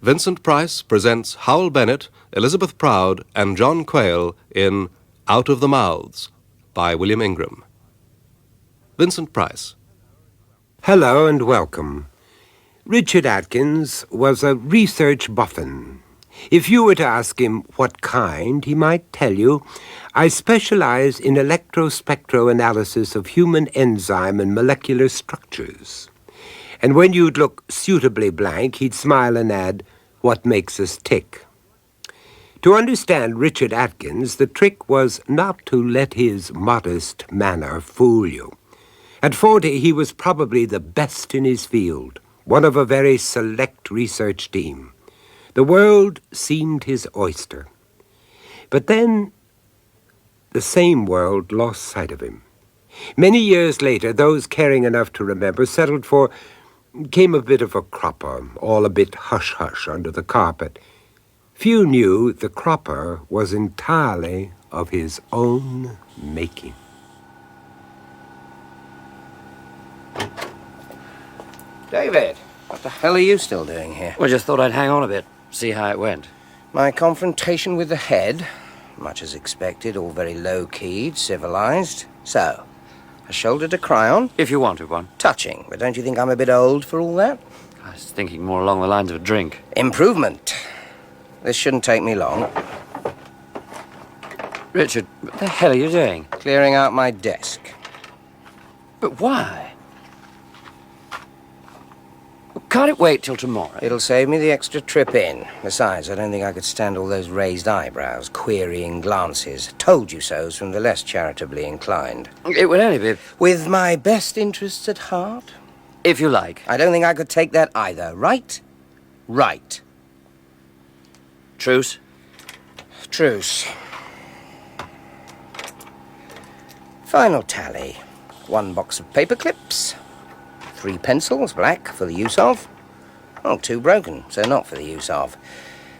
Vincent Price presents Hywel Bennett, Elizabeth Proud, and John Quail in Out of the Mouths by William Ingram. Vincent Price. Hello and welcome. Richard Atkins was a research boffin. If you were to ask him what kind, he might tell you, I specialize in electrospectroanalysis of human enzyme and molecular structures. And when you'd look suitably blank, he'd smile and add, what makes us tick? To understand Richard Atkins, the trick was not to let his modest manner fool you. At 40, he was probably the best in his field, one of a very select research team. The world seemed his oyster. But then, the same world lost sight of him. Many years later, those caring enough to remember came a bit of a cropper, all a bit hush-hush under the carpet. Few knew the cropper was entirely of his own making. David, what the hell are you still doing here? Well, just thought I'd hang on a bit, see how it went. My confrontation with the head, much as expected, all very low-keyed, civilized. So, a shoulder to cry on? If you wanted one. Touching, but don't you think I'm a bit old for all that? I was thinking more along the lines of a drink. Improvement. This shouldn't take me long. Richard, what the hell are you doing? Clearing out my desk. But why? Can't it wait till tomorrow? It'll save me the extra trip in. Besides, I don't think I could stand all those raised eyebrows, querying glances, told you so's from the less charitably inclined. It would only be... With my best interests at heart? If you like. I don't think I could take that either, right? Right. Truce? Truce. Final tally. 1 box of paper clips. 3 pencils, black, for the use of. 2 broken, so not for the use of.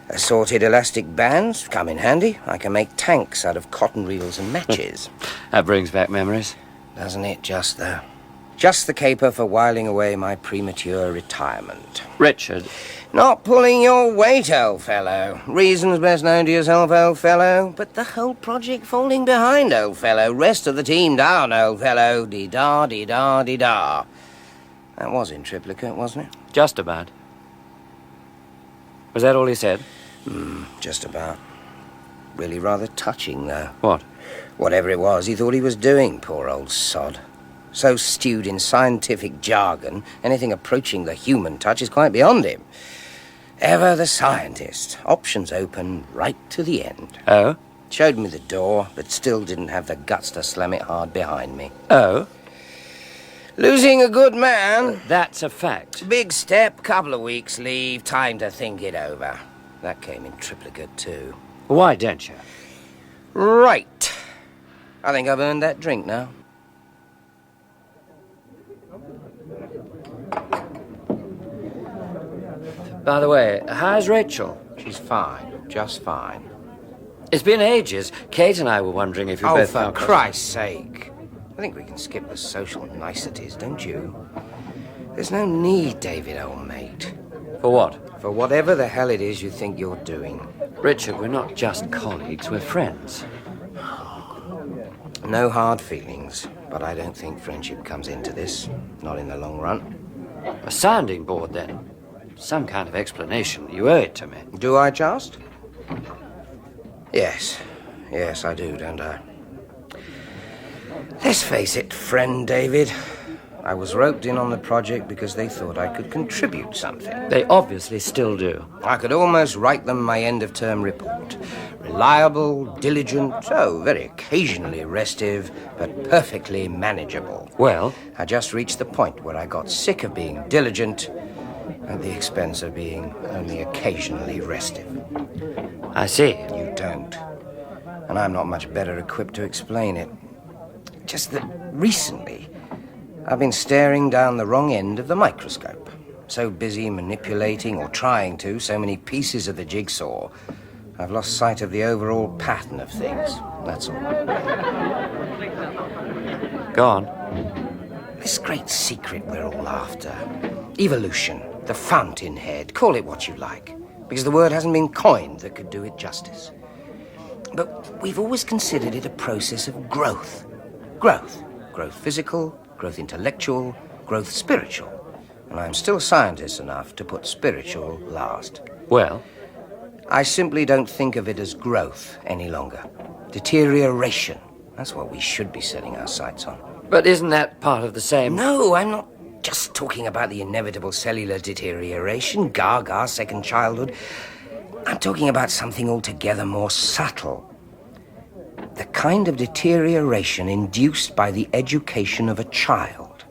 Assorted elastic bands, come in handy. I can make tanks out of cotton reels and matches. That brings back memories. Doesn't it, just the caper for whiling away my premature retirement. Richard. Not pulling your weight, old fellow. Reasons best known to yourself, old fellow. But the whole project falling behind, old fellow. Rest of the team down, old fellow. Dee-da, dee-da, dee-da. That was in triplicate, wasn't it? Just about. Was that all he said? Just about. Really rather touching, though. What? Whatever it was, he thought he was doing, poor old sod. So stewed in scientific jargon, anything approaching the human touch is quite beyond him. Ever the scientist. Options open right to the end. Oh? Showed me the door, but still didn't have the guts to slam it hard behind me. Oh? Losing a good man. That's a fact. Big step, couple of weeks leave, time to think it over. That came in triplicate, too. Why don't you? Right. I think I've earned that drink now. By the way, how's Rachel? She's fine, just fine. It's been ages. Kate and I were wondering if you both... Oh, for Christ's sake. I think we can skip the social niceties, don't you? There's no need, David, old mate. For what? For whatever the hell it is you think you're doing. Richard, we're not just colleagues, we're friends. No hard feelings, but I don't think friendship comes into this. Not in the long run. A sounding board, then. Some kind of explanation. You owe it to me. Do I just? Yes, I do, don't I? Let's face it, friend David. I was roped in on the project because they thought I could contribute something. They obviously still do. I could almost write them my end-of-term report. Reliable, diligent, very occasionally restive, but perfectly manageable. Well? I just reached the point where I got sick of being diligent at the expense of being only occasionally restive. I see. You don't. And I'm not much better equipped to explain it. Just that recently, I've been staring down the wrong end of the microscope. So busy manipulating, or trying to, so many pieces of the jigsaw, I've lost sight of the overall pattern of things. That's all. Go on. This great secret we're all after. Evolution, the fountainhead, call it what you like. because the word hasn't been coined that could do it justice. But we've always considered it a process of growth. Growth. Growth physical, growth intellectual, growth spiritual. And I'm still scientist enough to put spiritual last. Well? I simply don't think of it as growth any longer. Deterioration. That's what we should be setting our sights on. But isn't that part of the same... No, I'm not just talking about the inevitable cellular deterioration, gaga, second childhood. I'm talking about something altogether more subtle. The kind of deterioration induced by the education of a child.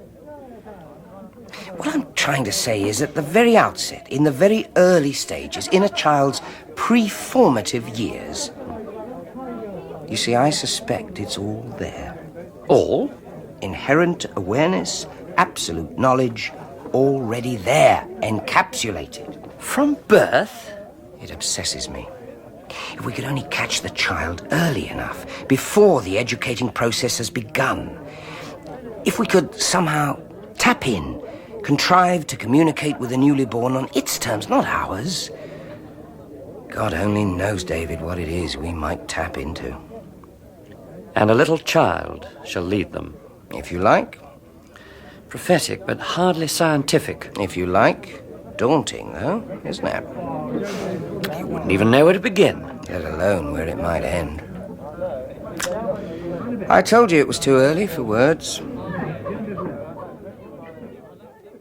What I'm trying to say is at the very outset, in the very early stages, in a child's pre-formative years, you see, I suspect it's all there. All? Inherent awareness, absolute knowledge, already there, encapsulated. From birth? It obsesses me. If we could only catch the child early enough, before the educating process has begun. If we could somehow tap in, contrive to communicate with the newly born on its terms, not ours. God only knows, David, what it is we might tap into. And a little child shall lead them. If you like. Prophetic, but hardly scientific. If you like. Daunting, though, isn't it? You wouldn't even know where to begin. Let alone where it might end. I told you it was too early for words.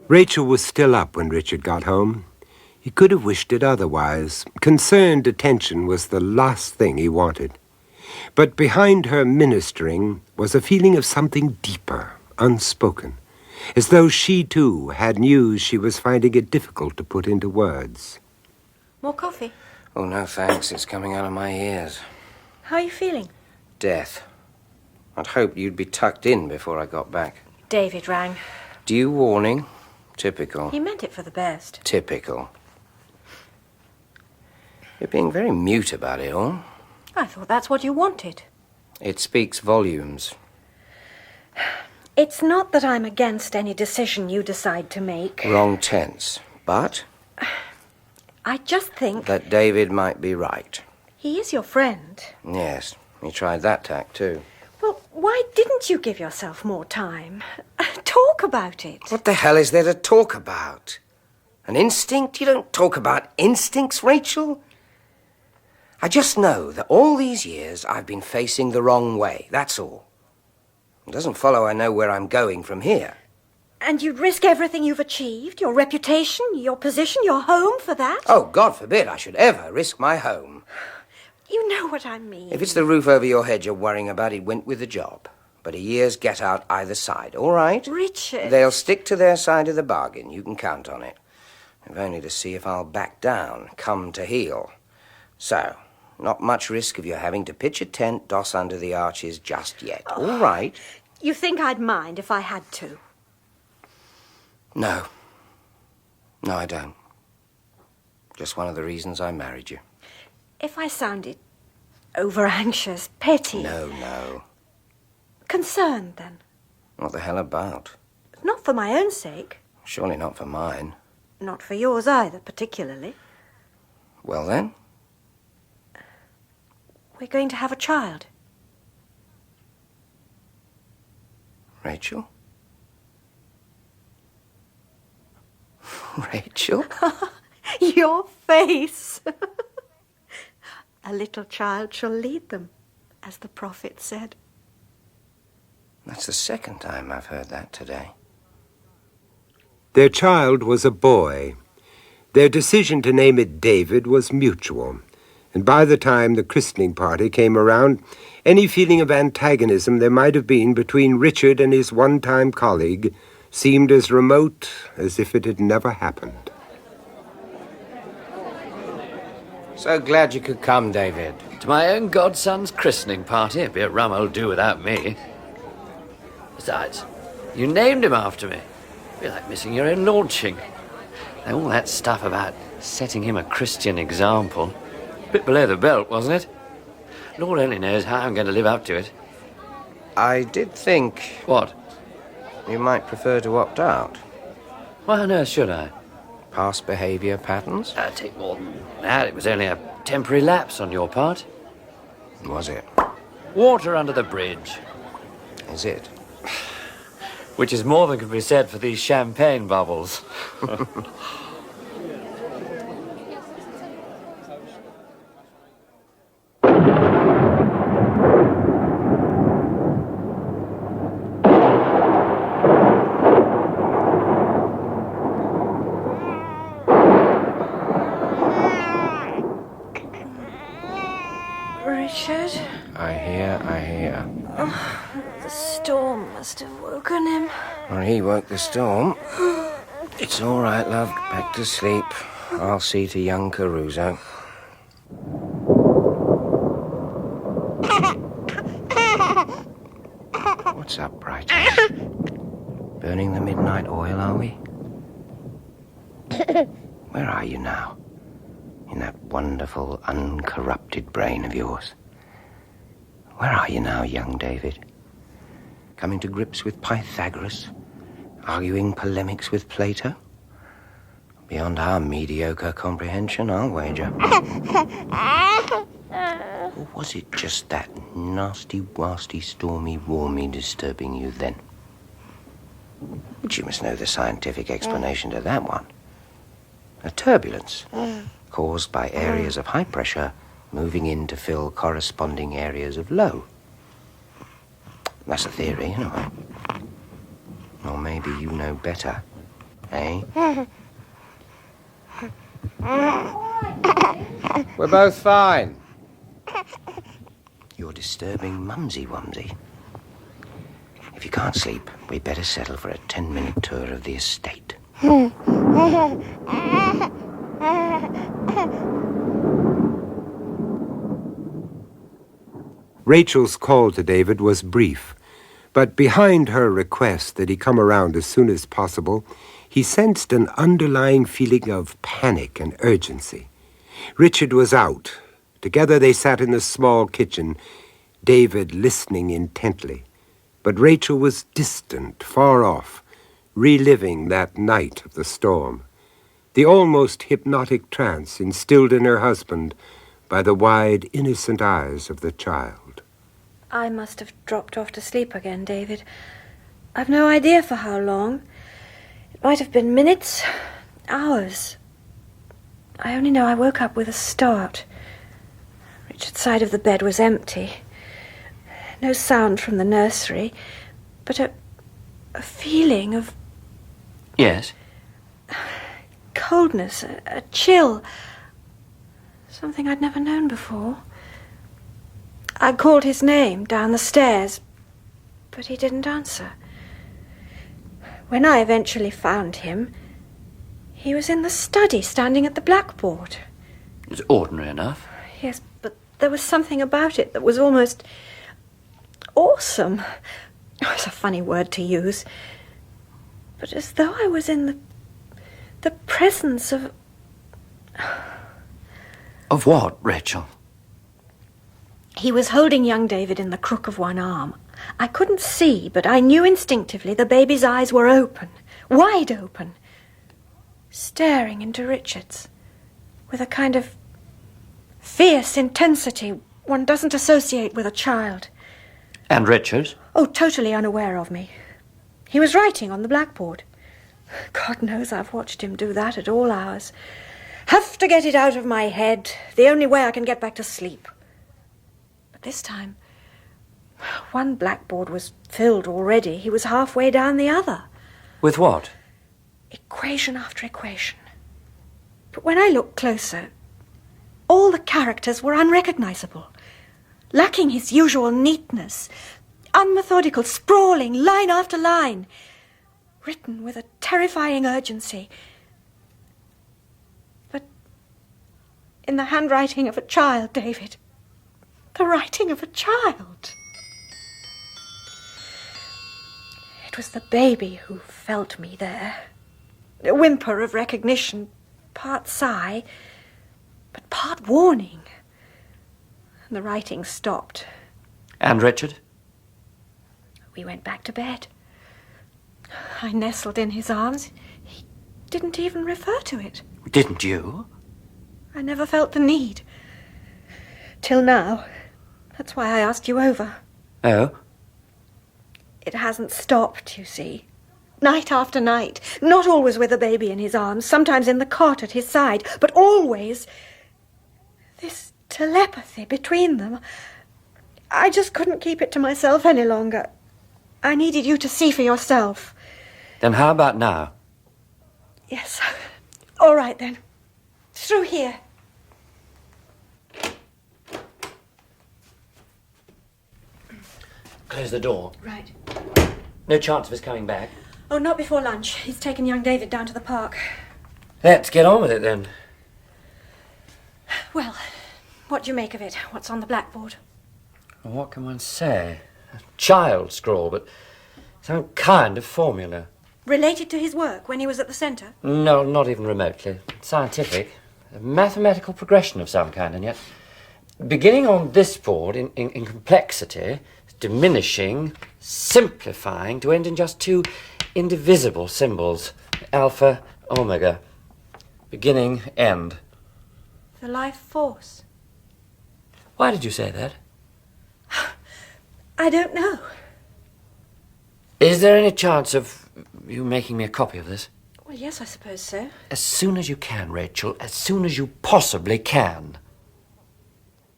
Rachel was still up when Richard got home. He could have wished it otherwise. Concerned attention was the last thing he wanted. But behind her ministering was a feeling of something deeper, unspoken, as though she, too, had news she was finding it difficult to put into words. More coffee? Oh, no thanks. It's coming out of my ears. How are you feeling? Death. I'd hoped you'd be tucked in before I got back. David rang. Due warning. Typical. He meant it for the best. Typical. You're being very mute about it all. I thought that's what you wanted. It speaks volumes. It's not that I'm against any decision you decide to make. Wrong tense. But I just think... that David might be right. He is your friend. Yes, he tried that tack too. Well, why didn't you give yourself more time? Talk about it. What the hell is there to talk about? An instinct? You don't talk about instincts, Rachel. I just know that all these years I've been facing the wrong way, that's all. It doesn't follow I know where I'm going from here. And you'd risk everything you've achieved, your reputation, your position, your home for that? Oh, God forbid I should ever risk my home. You know what I mean. If it's the roof over your head you're worrying about, it went with the job. But a year's get out either side, all right? Richard. They'll stick to their side of the bargain, you can count on it. If only to see if I'll back down, come to heel. So, not much risk of you having to pitch a tent, doss under the arches just yet, all right? You think I'd mind if I had to? No. No, I don't. Just one of the reasons I married you. If I sounded over-anxious, petty... No. Concerned, then? What the hell about? Not for my own sake. Surely not for mine. Not for yours either, particularly. Well, then? We're going to have a child. Rachel? Rachel? Your face! A little child shall lead them, as the prophet said. That's the second time I've heard that today. Their child was a boy. Their decision to name it David was mutual, and by the time the christening party came around, any feeling of antagonism there might have been between Richard and his one-time colleague seemed as remote as if it had never happened. So glad you could come, David. To my own godson's christening party, a bit rum will do without me. Besides, you named him after me. It'd be like missing your own launching. Now, all that stuff about setting him a Christian example, a bit below the belt, wasn't it? Lord only knows how I'm going to live up to it. I did think What? you might prefer to opt out. Why on earth should I? past behaviour patterns? Take more than that. It was only a temporary lapse on your part. Was it? Water under the bridge. Is it? Which is more than can be said for these champagne bubbles. Richard? I hear. The storm must have woken him. Well, he woke the storm. It's all right, love. Back to sleep. I'll see to young Caruso. What's up, Brighton? Burning the midnight oil, are we? Where are you now? In that wonderful, uncorrupted brain of yours. Where are you now, young David? Coming to grips with Pythagoras? Arguing polemics with Plato? Beyond our mediocre comprehension, I'll wager. Or was it just that nasty, wasty, stormy, warmy disturbing you then? But you must know the scientific explanation to that one. A turbulence caused by areas of high pressure moving in to fill corresponding areas of low. That's a theory, anyway. Or maybe you know better, eh? We're both fine. You're disturbing Mumsy-Wumsy. If you can't sleep, we'd better settle for a 10-minute tour of the estate. Rachel's call to David was brief, but behind her request that he come around as soon as possible, he sensed an underlying feeling of panic and urgency. Richard was out. Together they sat in the small kitchen, David listening intently. But Rachel was distant, far off, reliving that night of the storm, the almost hypnotic trance instilled in her husband by the wide, innocent eyes of the child. I must have dropped off to sleep again, David. I've no idea for how long. It might have been minutes, hours. I only know I woke up with a start. Richard's side of the bed was empty. No sound from the nursery, but a feeling of... Yes? Coldness, a chill. Something I'd never known before. I called his name down the stairs, but he didn't answer. When I eventually found him, he was in the study, standing at the blackboard. It's ordinary enough. Yes, but there was something about it that was almost awesome. Oh, it's a funny word to use. But as though I was in the presence of... Of what, Rachel? He was holding young David in the crook of one arm. I couldn't see, but I knew instinctively the baby's eyes were open, wide open, staring into Richard's with a kind of fierce intensity one doesn't associate with a child. And Richard? Oh, totally unaware of me. He was writing on the blackboard. God knows I've watched him do that at all hours. Have to get it out of my head, the only way I can get back to sleep. But this time, one blackboard was filled already. He was halfway down the other. With what? Equation after equation. But when I looked closer, all the characters were unrecognizable, lacking his usual neatness, unmethodical, sprawling, line after line, written with a terrifying urgency. But in the handwriting of a child, David. The writing of a child. It was the baby who felt me there. A whimper of recognition, part sigh, but part warning. And the writing stopped. And Richard? We went back to bed. I nestled in his arms. didn't even refer to it. Didn't you? I never felt the need. Till now. That's why I asked you over. Oh? It hasn't stopped, you see. Night after night. Not always with a baby in his arms, sometimes in the cot at his side, but always this telepathy between them. I just couldn't keep it to myself any longer. I needed you to see for yourself. Then how about now? Yes. All right, then. Through here. Close the door. Right. No chance of his coming back. Oh, not before lunch. He's taken young David down to the park. Let's get on with it, then. Well, what do you make of it? What's on the blackboard? Well, what can one say? A child scrawl, but some kind of formula. Related to his work when he was at the centre? No, not even remotely. Scientific. A mathematical progression of some kind, and yet beginning on this board in complexity, diminishing, simplifying to end in just two indivisible symbols. Alpha, omega. Beginning, end. The life force. Why did you say that? I don't know. Is there any chance of you making me a copy of this? Well, yes, I suppose so. As soon as you can, Rachel. As soon as you possibly can.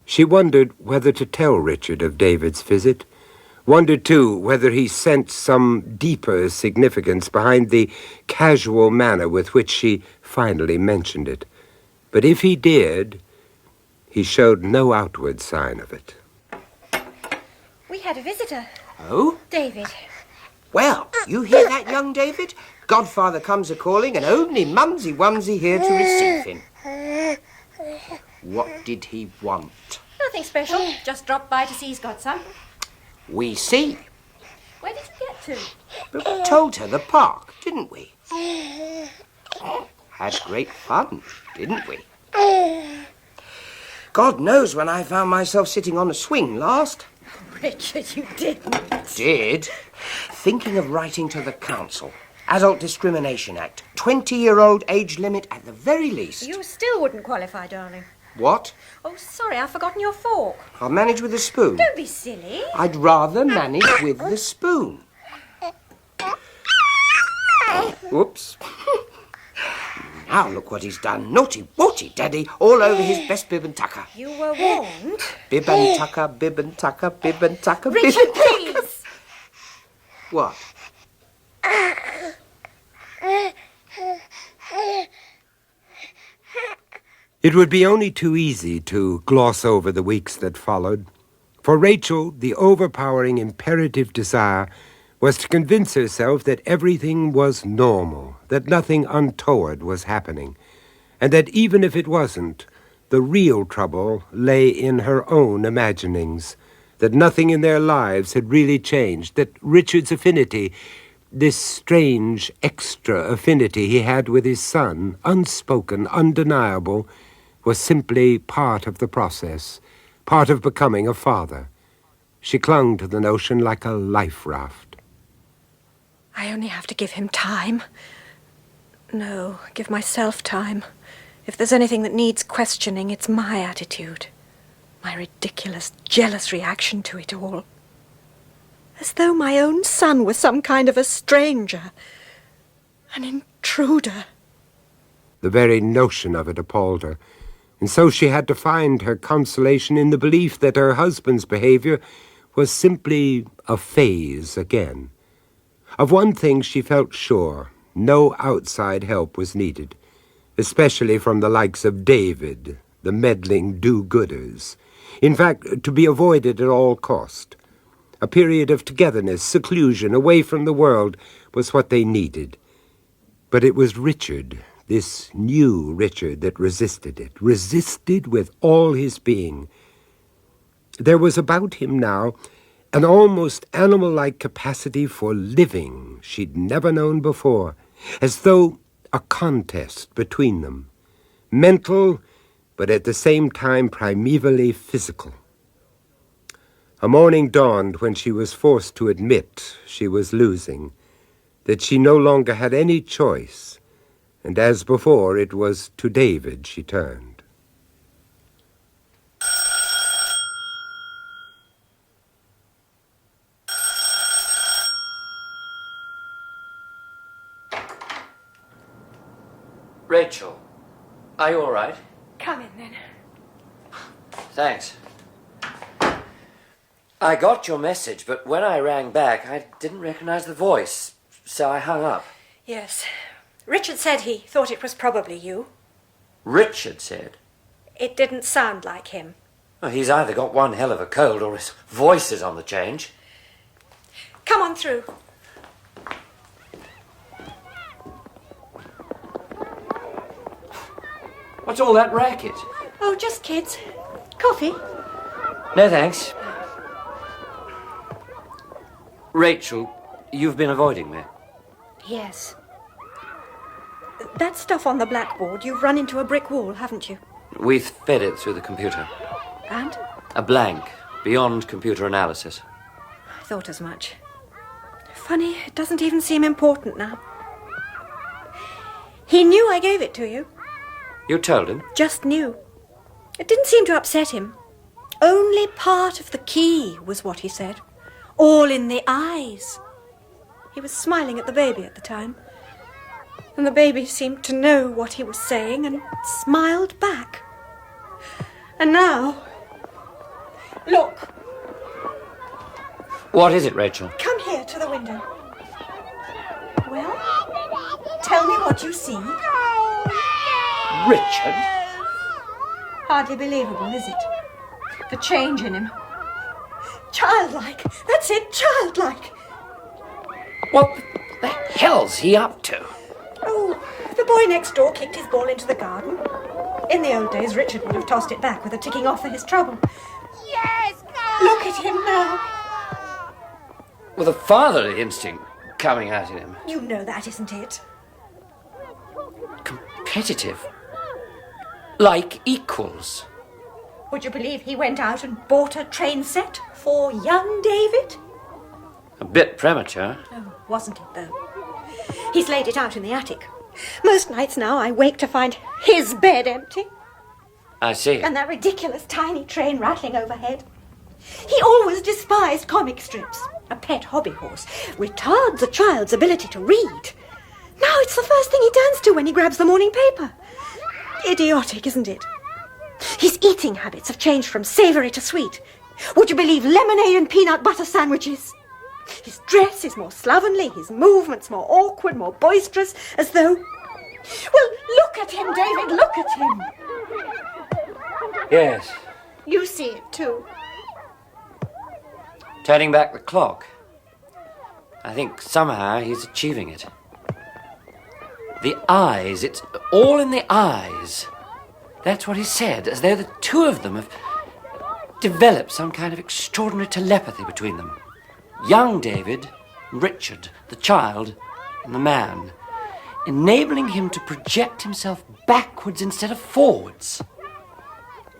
She wondered whether to tell Richard of David's visit. Wondered, too, whether he sensed some deeper significance behind the casual manner with which she finally mentioned it. But if he did, he showed no outward sign of it. We had a visitor. Oh? David. Well, you hear that, young David? Godfather comes a-calling and only Mumsy-Wumsy here to receive him. What did he want? Nothing special. Just dropped by to see his godson. We see. Where did you get to? But we told her the park, didn't we? Had great fun, didn't we? God knows when I found myself sitting on a swing last. Richard, you didn't. Did? Thinking of writing to the council. Adult Discrimination Act. 20-year-old age limit at the very least. You still wouldn't qualify, darling. What? Oh, sorry, I've forgotten your fork. I'll manage with a spoon. Don't be silly. I'd rather manage with the spoon. Whoops. Now look what he's done. Naughty, naughty Daddy, all over his best bib and tucker. You were warned. Bib and tucker, bib and tucker, bib and tucker, bib Richard, and tucker. please. What? It would be only too easy to gloss over the weeks that followed. For Rachel, the overpowering imperative desire was to convince herself that everything was normal, that nothing untoward was happening, and that even if it wasn't, the real trouble lay in her own imaginings, that nothing in their lives had really changed, that Richard's affinity, this strange extra affinity he had with his son, unspoken, undeniable, was simply part of the process, part of becoming a father. She clung to the notion like a life raft. I only have to give him time. No, give myself time. If there's anything that needs questioning, it's my attitude. My ridiculous, jealous reaction to it all. As though my own son was some kind of a stranger. An intruder. The very notion of it appalled her, and so she had to find her consolation in the belief that her husband's behavior was simply a phase again. Of one thing she felt sure: no outside help was needed, especially from the likes of David, the meddling do-gooders. In fact, to be avoided at all cost. A period of togetherness, seclusion, away from the world, was what they needed. But it was Richard, this new Richard, that resisted it, resisted with all his being. There was about him now an almost animal-like capacity for living she'd never known before, as though a contest between them, mental, but at the same time primevally physical. A morning dawned when she was forced to admit she was losing, that she no longer had any choice, And as before, it was to David she turned. Rachel, are you all right? Come in, then. Thanks. I got your message, but when I rang back, I didn't recognize the voice, so I hung up. Yes. Richard said he thought it was probably you. Richard said? It didn't sound like him. Well, he's either got one hell of a cold or his voice is on the change. Come on through. What's all that racket? Oh, just kids. Coffee? No, thanks. Rachel, you've been avoiding me. Yes. That stuff on the blackboard, you've run into a brick wall, haven't you? We've fed it through the computer. And? A blank, beyond computer analysis. I thought as much. Funny, it doesn't even seem important now. He knew I gave it to you. You told him? Just knew. It didn't seem to upset him. Only part of the key was what he said. All in the eyes. He was smiling at the baby at the time. And the baby seemed to know what he was saying and smiled back. And now... Look. What is it, Rachel? Come here to the window. Well, tell me what you see. Richard? Hardly believable, is it? The change in him. Childlike. That's it, childlike. What the hell's he up to? Oh, the boy next door kicked his ball into the garden. In the old days, Richard would have tossed it back with a ticking off for his trouble. Yes, go! Look at him now. With a fatherly instinct coming out in him. You know that, isn't it? Competitive. Like equals. Would you believe he went out and bought a train set for young David? A bit premature. Oh, wasn't it, though? He's laid it out in the attic. Most nights now I wake to find his bed empty. I see. And that ridiculous tiny train rattling overhead. He always despised comic strips. A pet hobby horse retards a child's ability to read. Now it's the first thing he turns to when he grabs the morning paper. Idiotic, isn't it? His eating habits have changed from savoury to sweet. Would you believe lemonade and peanut butter sandwiches? His dress is more slovenly, his movements more awkward, more boisterous, as though... Well, look at him, David, look at him. Yes. You see it too. Turning back the clock. I think somehow he's achieving it. The eyes, it's all in the eyes. That's what he said, as though the two of them have developed some kind of extraordinary telepathy between them. Young David, Richard, the child, and the man, enabling him to project himself backwards instead of forwards.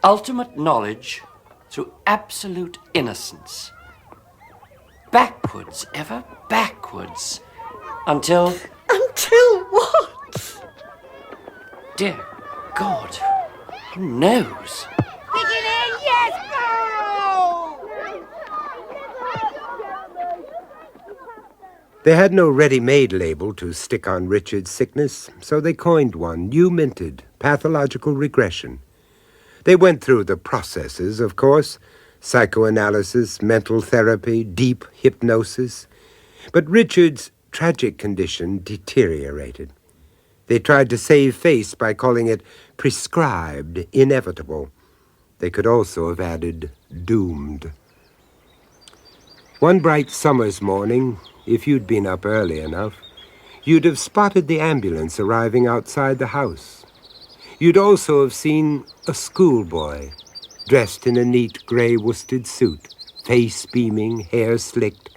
Ultimate knowledge through absolute innocence. Backwards, ever backwards, until... Until what? Dear God, who knows? Kick it in, yes, go! They had no ready-made label to stick on Richard's sickness, so they coined one, new minted, pathological regression. They went through the processes, of course, psychoanalysis, mental therapy, deep hypnosis. But Richard's tragic condition deteriorated. They tried to save face by calling it prescribed, inevitable. They could also have added doomed. One bright summer's morning, if you'd been up early enough, you'd have spotted the ambulance arriving outside the house. You'd also have seen a schoolboy, dressed in a neat grey worsted suit, face beaming, hair slicked,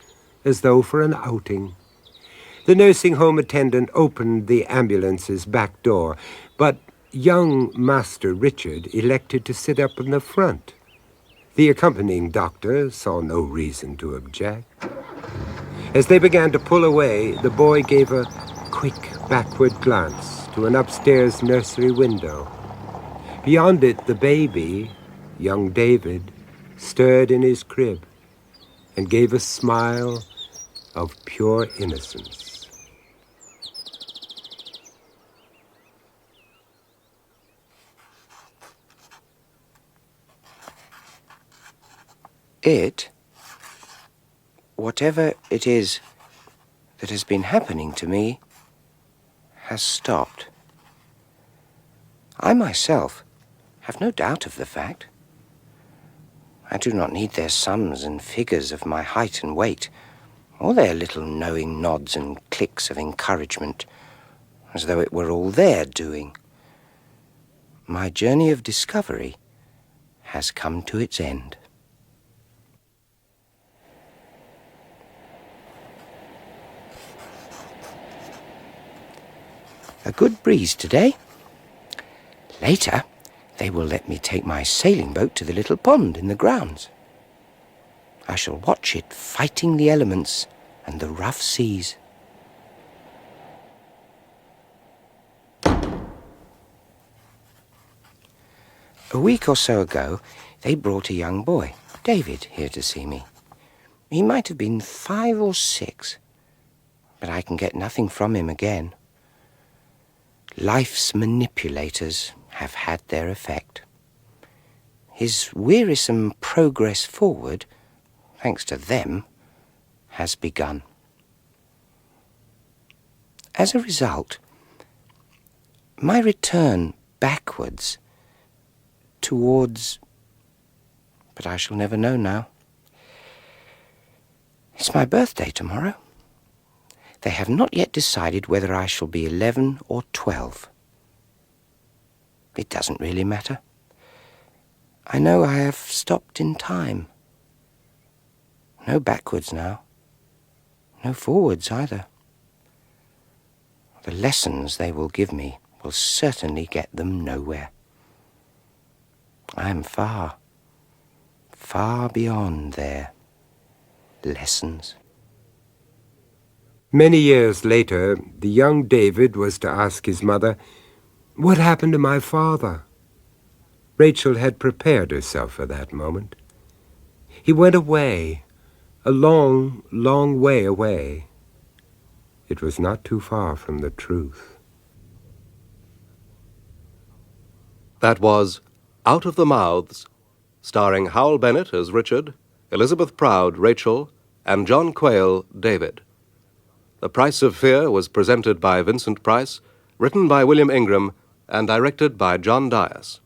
as though for an outing. The nursing home attendant opened the ambulance's back door, but young Master Richard elected to sit up in the front. The accompanying doctor saw no reason to object. As they began to pull away, the boy gave a quick backward glance to an upstairs nursery window. Beyond it, the baby, young David, stirred in his crib and gave a smile of pure innocence. Whatever it is that has been happening to me, has stopped. I myself have no doubt of the fact. I do not need their sums and figures of my height and weight, or their little knowing nods and clicks of encouragement, as though it were all their doing. My journey of discovery has come to its end. A good breeze today. Later, they will let me take my sailing boat to the little pond in the grounds. I shall watch it fighting the elements and the rough seas. A week or so ago, they brought a young boy, David, here to see me. He might have been 5 or 6, but I can get nothing from him again. Life's manipulators have had their effect. His wearisome progress forward, thanks to them, has begun. As a result, my return backwards towards... but I shall never know now. It's my birthday tomorrow. They have not yet decided whether I shall be 11 or 12. It doesn't really matter. I know I have stopped in time. No backwards now. No forwards either. The lessons they will give me will certainly get them nowhere. I am far, far beyond their lessons. Many years later, the young David was to ask his mother, "What happened to my father?" Rachel had prepared herself for that moment. He went away, a long, long way away. It was not too far from the truth. That was Out of the Mouths, starring Hywel Bennett as Richard, Elizabeth Proud, Rachel, and John Quail, David. The Price of Fear was presented by Vincent Price, written by William Ingram, and directed by John Dyas.